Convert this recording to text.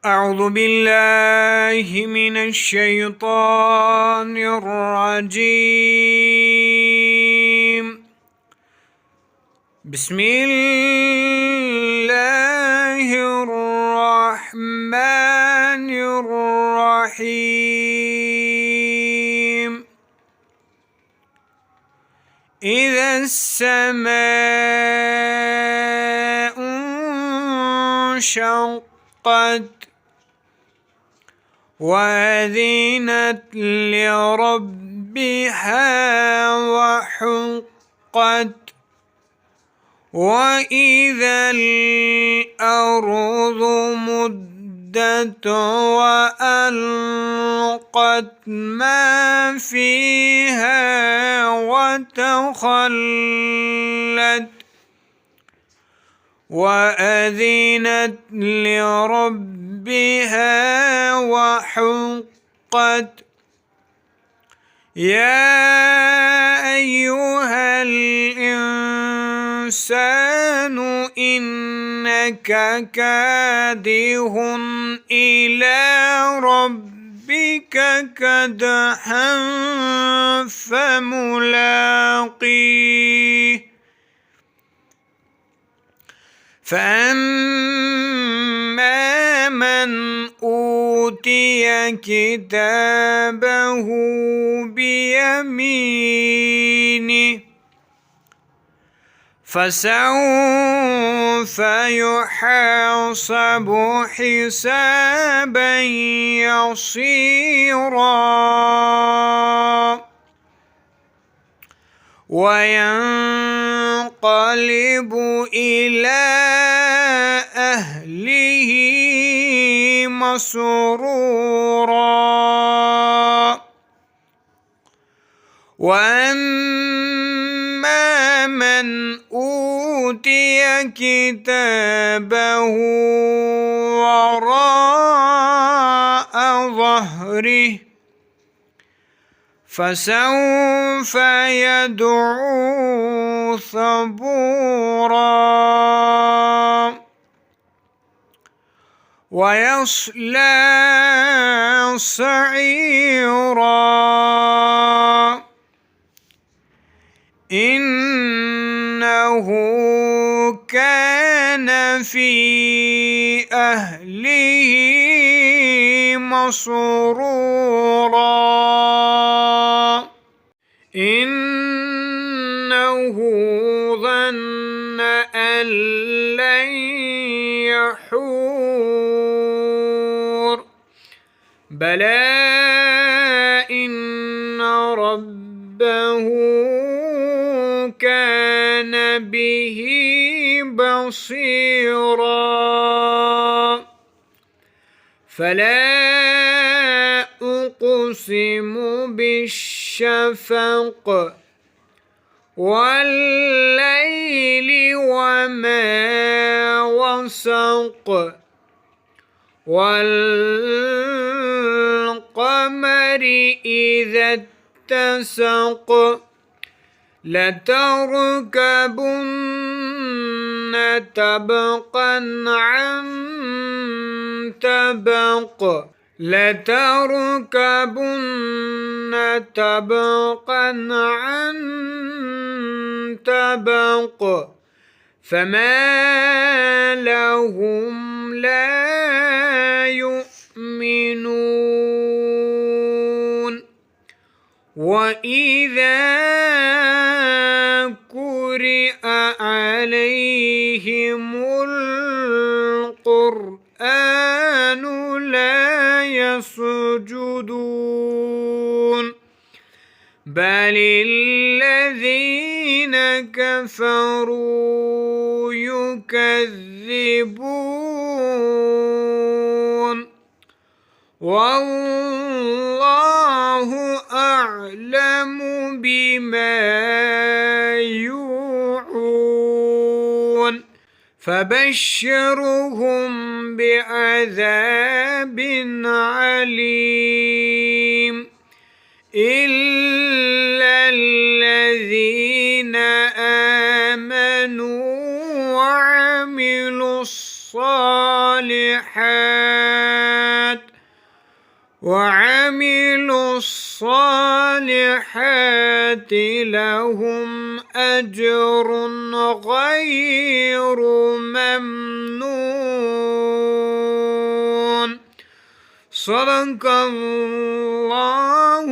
أعوذ بالله من الشيطان الرجيم. بسم الله الرحمن الرحيم. إذا السماء انشقت وأذنت لربها وحقت وإذا الأرض مدت وألقت ما فيها وتخلت وأذنت لربها وحقت. يا أيها الإنسان إنك كادح إلى ربك كدحا فملاقيه. فأما من أوتي كتابه بيمينه فسوف يحاسب حسابا يسيرا وينقلب إلى أهله مسرورا. وأما من أوتي كتابه وراء ظهره فسوف يدعو ثبورا ويصلى سعيرا. إنه كان في أهله مسرورا. إنه ظن أن لن يحور بلى إن ربه كان به بصيرا. فلا أقسم بالشفق والليل وما وسق والقمر إذا اتسق لتركبن طبقا عن طبق لتركبن طبقا عن طبق فما لهم لا يؤمنون. وإذا قرئ عليهم القرآن لا يسجدون بل الذين كفروا يكذبون والله أعلم بما يوعون. فبشرهم بعذاب عليم إلا الذين آمنوا وعملوا الصالحات وعملوا الصالحات لهم أجر غير ممنون. صدق الله